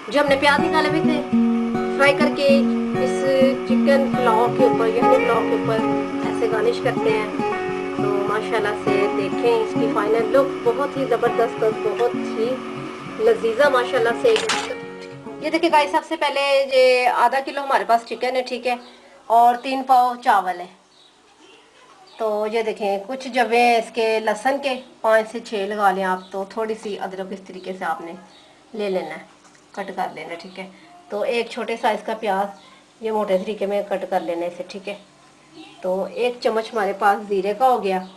जो हमने प्याज निकाले हुए थे फ्राई करके इस चिकन पुलाव के ऊपर यखनी पुलाव के ऊपर ऐसे गार्निश करते हैं। तो माशाल्लाह से देखें इसकी फाइनल लुक बहुत ही ज़बरदस्त और बहुत ही लजीजा माशाल्लाह से। ये देखिए गाइस, सबसे पहले ये आधा किलो हमारे पास चिकन है, ठीक है, और 3 पाव चावल है। तो ये देखें कुछ जबे इसके लहसुन के 5 से 6 लगा लें आप। तो थोड़ी सी अदरक इस तरीके से आपने ले लेना है, कट कर लेना है, ठीक है। तो एक छोटे साइज़ का प्याज ये मोटे तरीके में कट कर लेना है इसे, ठीक है। तो 1 चम्मच हमारे पास ज़ीरे का हो गया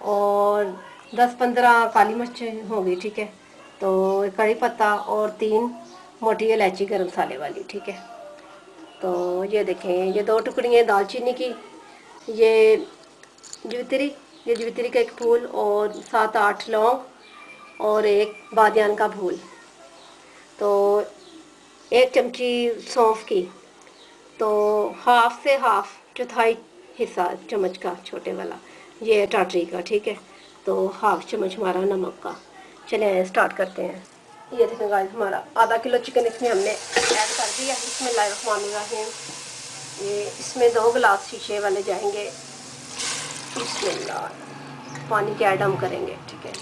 और 10-15 काली मिर्च होगी, ठीक है। तो कड़ी पत्ता और 3 मोटी इलायची गरम मसाले वाली, ठीक है। तो ये देखें ये 2 टुकड़ी दालचीनी की, ये जवित्री ये जवित्री का एक फूल और 7-8 लौंग और एक बादियान का फूल। तो 1 चमची सौंफ की। तो हाफ से हाफ चौथाई हिस्सा चम्मच का छोटे वाला ये टाटरी का, ठीक है। तो हाफ चम्मच हमारा नमक का। चलिए स्टार्ट करते हैं। ये देखें गाइस, हमारा आधा किलो चिकन इसमें हमने ऐड कर दिया। बिस्मिल्लाहिर्रहमानिर्रहीम। ये इसमें 2 गिलास शीशे वाले जाएंगे। बिस्मिल्लाह। पानी के ऐड हम करेंगे, ठीक है।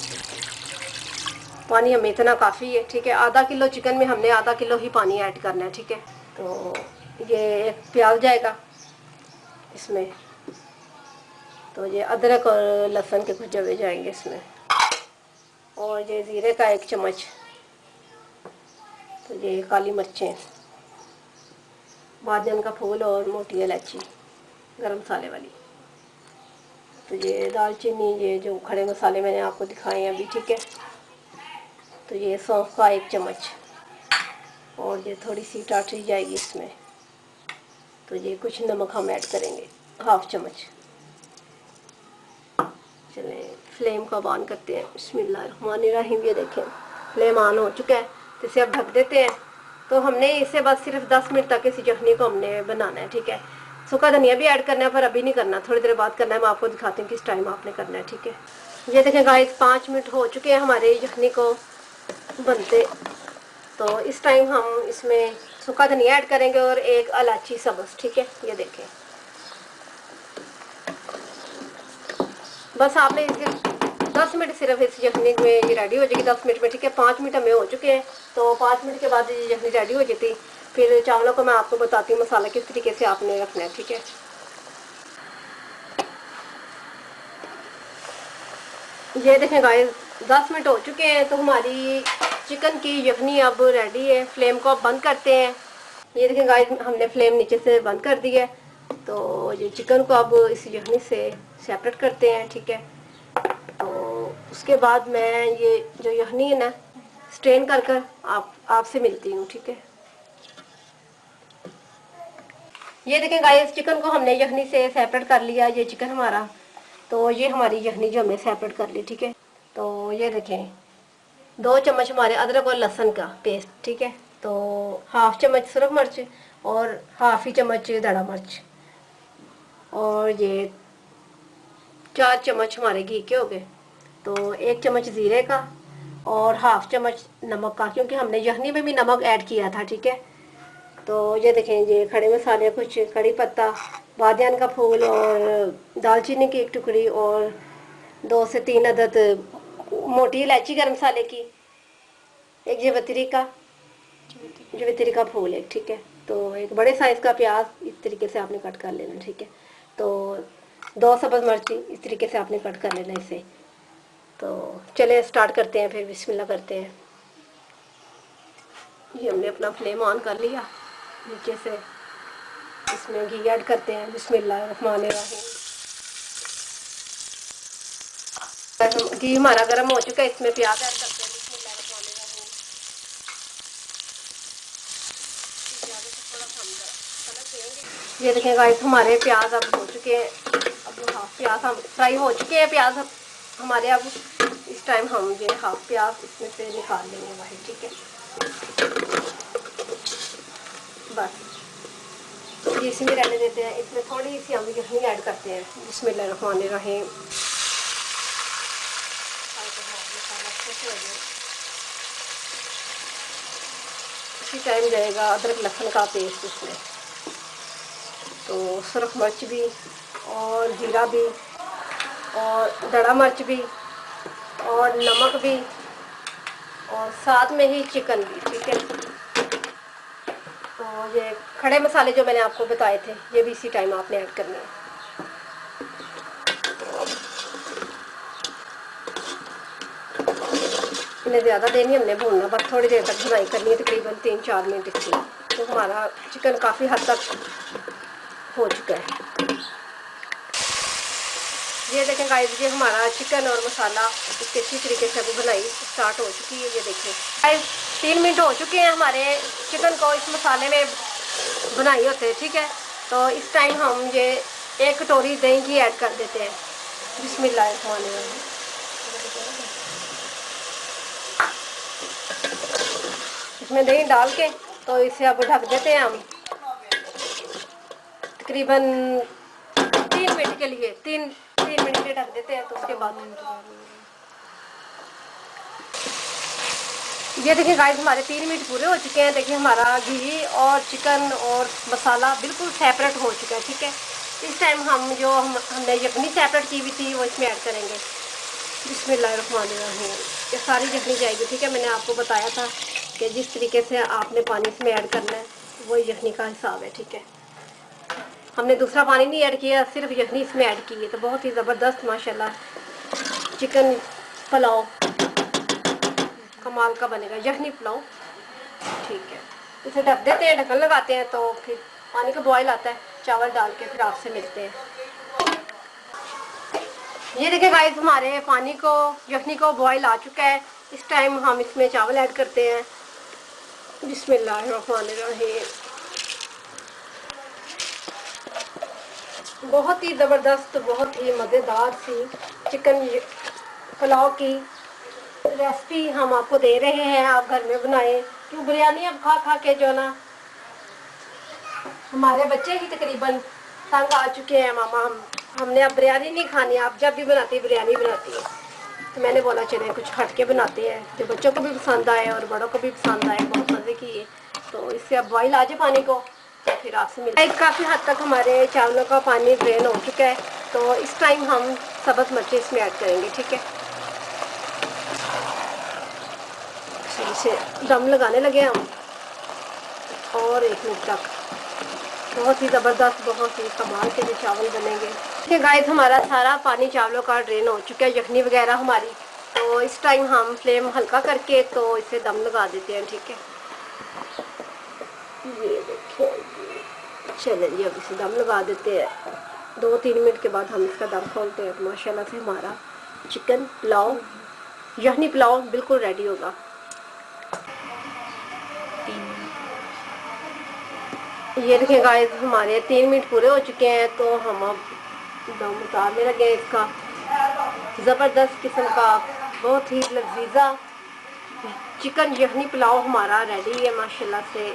पानी हमें इतना काफ़ी है, ठीक है। आधा किलो चिकन में हमने आधा किलो ही पानी ऐड करना है, ठीक है। तो ये एक प्याज जाएगा इसमें। तो ये अदरक और लहसुन के कुछ जवे जाएंगे इसमें, और ये ज़ीरे का 1 चम्मच। तो ये काली मिर्चें, बादियान का फूल और मोटी इलायची गरम मसाले वाली। तो ये दालचीनी, ये जो खड़े मसाले मैंने आपको दिखाए हैं अभी, ठीक है। तो ये सौंफ का 1 चम्मच और ये थोड़ी सी टाटरी जाएगी इसमें। तो ये कुछ नमक हम ऐड करेंगे, हाफ चम्मच। चलें फ्लेम को ऑन करते हैं। बिस्मिल्लाहिर्रहमानिर्रहीम। ये देखें फ्लेम ऑन हो चुका है। तो इसे अब ढक देते हैं। तो हमने इसे बस सिर्फ 10 मिनट तक इस यखनी को हमने बनाना है, ठीक है। सूखा धनिया भी ऐड करना है पर अभी नहीं करना, थोड़ी देर बाद करना है। मैं आपको दिखाती हूँ किस टाइम आपने करना है, ठीक है। ये देखें गाइस, 5 मिनट हो चुके हैं हमारे यखनी को बनते। तो इस टाइम हम इसमें सूखा धनिया ऐड करेंगे और 1 इलायची सब्ज़, ठीक है। ये देखें बस आपने इसे 10 मिनट सिर्फ इस यखनी में ये रेडी हो जाएगी 10 मिनट में, ठीक है। 5 मिनट हमें हो चुके हैं। तो 5 मिनट के बाद ये यखनी रेडी हो जाती। फिर चावलों को मैं आपको बताती हूँ मसाला किस तरीके से आपने रखना है, ठीक है। ये देखें गाइस, 10 मिनट हो चुके हैं। तो हमारी चिकन की यखनी अब रेडी है। फ्लेम को अब बंद करते हैं। ये देखें गाइस, हमने फ्लेम नीचे से बंद कर दी है। तो ये चिकन को अब इस यखनी से सेपरेट करते हैं, ठीक है। तो उसके बाद मैं ये जो यखनी है ना स्ट्रेन कर कर आपसे मिलती हूँ, ठीक है। ये देखें गाइस, चिकन को हमने यखनी से सेपरेट कर लिया। ये चिकन हमारा, तो ये हमारी यखनी जो हमने सेपरेट कर ली, ठीक है। तो ये देखें 2 चम्मच हमारे अदरक और लहसुन का पेस्ट, ठीक है। तो हाफ चम्मच सुरख मिर्च और हाफ ही चम्मच दड़ा मिर्च, और ये 4 चम्मच हमारे घी के हो गए। तो 1 चम्मच ज़ीरे का और हाफ चम्मच नमक का, क्योंकि हमने यखनी में भी नमक ऐड किया था, ठीक है। तो ये देखें ये खड़े मसाले कुछ कड़ी पत्ता, बादियान का फूल और दालचीनी की 1 टुकड़ी और 2 से 3 अदद मोटी इलायची गरम मसाले की, एक जवित्री का फूल एक, ठीक है। तो एक बड़े साइज़ का प्याज इस तरीके से आपने कट कर लेना, ठीक है। तो 2 सब्ज़ मिर्ची इस तरीके से आपने कट कर लेना इसे। तो चले स्टार्ट करते हैं, फिर बिस्मिल्लाह करते हैं। ये हमने अपना फ्लेम ऑन कर लिया। नीचे से इसमें घी ऐड करते हैं। बिस्मिल्लाहिर्रहमानिर्रहीम। घी हमारा गर्म हो चुका है, इसमें प्याज ऐड करते हैं। बिस्मिल्लाहिर्रहमानिर्रहीम। प्याज को थोड़ा सा हम कलर देंगे। ये देखें गाइस, हमारे प्याज अब हो चुके हैं। अब हाफ प्याज हम फ्राई हो चुके हैं प्याज हमारे। अब इस टाइम हम ये हाफ प्याज इसमें से निकाल लेंगे भाई, ठीक है। बस ये इसमें रहने देते हैं। इसमें थोड़ी सी हम यखनी ऐड करते हैं। बिस्मिल्लाहिर्रहमानिर्रहीम। इसी टाइम जाएगा अदरक लहसुन का पेस्ट इसमें, तो सुरख मिर्च भी और जीरा भी और दड़ा मिर्च भी और नमक भी और साथ में ही चिकन भी, ठीक है। तो ये खड़े मसाले जो मैंने आपको बताए थे ये भी इसी टाइम आपने ऐड करने हैं। इन्हें ज़्यादा देर नहीं हमने भूनना, बस थोड़ी देर तक भुनाई करनी है, तकरीबन 3-4 मिनट इसकी। तो हमारा चिकन काफ़ी हद तक हो चुका है। ये देखें गाइस, ये हमारा चिकन और मसाला इसके अच्छी तरीके से अभी बुनाई स्टार्ट हो चुकी है। ये देखें गाइस 3 मिनट हो चुके हैं हमारे चिकन को इस मसाले में बुनाई होते हैं, ठीक है। तो इस टाइम हम ये 1 कटोरी दही की ऐड कर देते हैं। बिस्मिल्लाहिर्रहमानिर्रहीम। इसमें दही डाल के तो इसे अब ढक देते हैं हम तकरीबन 3 मिनट के लिए। 3 मिनट के ढक देते हैं। तो उसके बाद ये देखिए गाइस हमारे 3 मिनट पूरे हो चुके हैं। देखिए हमारा घी और चिकन और मसाला बिल्कुल सेपरेट हो चुका है, ठीक है। इस टाइम हम जो हमने यखनी सेपरेट की हुई थी वो इसमें ऐड करेंगे। बिस्मिल्लाहिर्रहमानिर्रहीम। ये सारी यखनी जाएगी, ठीक है। मैंने आपको बताया था कि जिस तरीके से आपने पानी इसमें ऐड करना है वही यखनी का हिसाब है, ठीक है। हमने दूसरा पानी नहीं ऐड किया, सिर्फ यखनी इसमें ऐड की है। तो बहुत ही ज़बरदस्त माशाल्लाह चिकन पुलाव कमाल का बनेगा, यखनी पुलाव, ठीक है। इसे ढक देते हैं, ढक्कन लगाते हैं, तो फिर पानी का बॉयल आता है, चावल डाल के फिर आपसे मिलते हैं। ये देखिए गाइस हमारे पानी को यखनी को बॉयल आ चुका है। इस टाइम हम इसमें चावल ऐड करते हैं। बिस्मिल्लाहिर्रहमानिर्रहीम। बहुत ही ज़बरदस्त, बहुत ही मज़ेदार सी चिकन पुलाव की रेसिपी हम आपको दे रहे हैं। आप घर में बनाएं, क्यों बिरयानी अब खा खा के जो ना हमारे बच्चे ही तकरीबन तंग आ चुके हैं। मामा हमने अब बिरयानी नहीं खानी, आप जब भी बनाती बिरयानी बनाती है। तो मैंने बोला चले कुछ हट के बनाते हैं जो बच्चों को भी पसंद आए और बड़ों को भी पसंद आए, बहुत मज़े की है। तो इससे अब बॉयल आ जाए पानी को तो फिर आपसे मिलते हैं। काफ़ी हद तक हमारे चावलों का पानी ड्रेन हो चुका है। तो इस टाइम हम सब्ज़ मिर्ची इसमें ऐड करेंगे, ठीक है। इसे दम लगाने लगे हम और 1 मिनट तक। बहुत ही ज़बरदस्त, बहुत ही कमाल के जो चावल बनेंगे। ठीक गाइस हमारा सारा पानी चावलों का ड्रेन हो चुका है, यखनी वगैरह हमारी। तो इस टाइम हम फ्लेम हल्का करके तो इसे दम लगा देते हैं, ठीक है। ये देखिए, चलिए अब इसे दम लगा देते हैं। 2-3 मिनट के बाद हम इसका दम खोलते हैं। तो माशाल्लाह से हमारा चिकन पुलाव, यखनी पुलाव बिल्कुल रेडी होगा। ये देखिए गाइस हमारे 3 मिनट पूरे हो चुके हैं। तो हम अब दम उतारने लगे इसका। ज़बरदस्त किस्म का बहुत ही लजीजा चिकन यखनी पुलाव हमारा रेडी है माशाल्लाह से।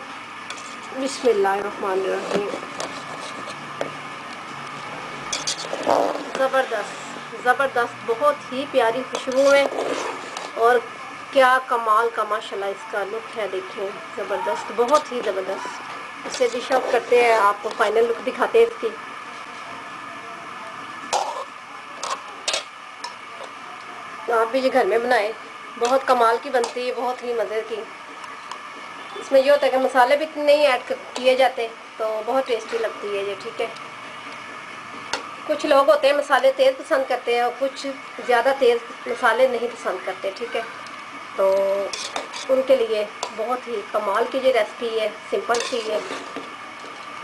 बिस्मिल्लाहिर्रहमानिर्रहीम। ज़बरदस्त ज़बरदस्त, बहुत ही प्यारी खुशबू है और क्या कमाल का माशाल्लाह इसका लुक है। देखें ज़बरदस्त, बहुत ही ज़बरदस्त। इसे डिश आउट करते हैं, आपको फाइनल लुक दिखाते हैं इसकी। तो आप भी ये घर में बनाएं, बहुत कमाल की बनती है, बहुत ही मज़े की। इसमें ये होता है कि मसाले भी नहीं ऐड किए जाते तो बहुत टेस्टी लगती है ये, ठीक है। कुछ लोग होते हैं मसाले तेज़ पसंद करते हैं और कुछ ज़्यादा तेज़ मसाले नहीं पसंद करते, ठीक है। तो उनके लिए बहुत ही कमाल की ये रेसिपी है, सिंपल सी है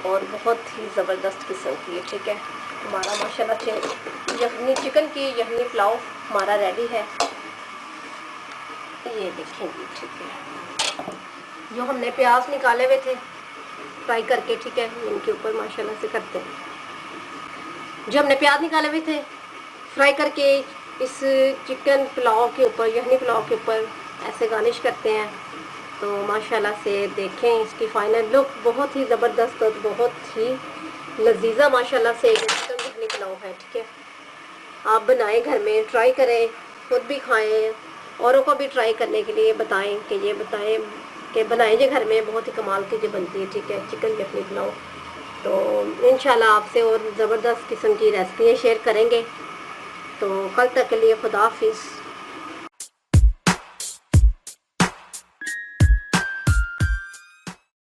और बहुत ही ज़बरदस्त किस्म की है, ठीक है। हमारा माशाल्लाह से यखनी चिकन की यखनी पुलाव हमारा रेडी है। ये देखेंगे, ठीक है। जो हमने प्याज निकाले हुए थे फ्राई करके, ठीक है, इनके ऊपर माशाल्लाह से करते हैं। जो हमने प्याज निकाले हुए थे फ्राई करके इस चिकन पुलाव के ऊपर, यखनी पुलाव के ऊपर ऐसे गार्निश करते हैं। तो माशाल्लाह से देखें इसकी फ़ाइनल लुक, बहुत ही ज़बरदस्त और बहुत ही लजीजा माशाल्लाह से चिकन यखनी पुलाव है, ठीक है। आप बनाएं, घर में ट्राई करें, खुद भी खाएं, औरों को भी ट्राई करने के लिए बताएं कि ये बताएं कि बनाएंगे घर में, बहुत ही कमाल की जो बनती है, ठीक है, चिकन यखनी पुलाव। तो इंशाल्लाह आपसे और ज़बरदस्त किस्म की रेसिपियाँ शेयर करेंगे। तो कल तक के लिए खुदा हाफिज़।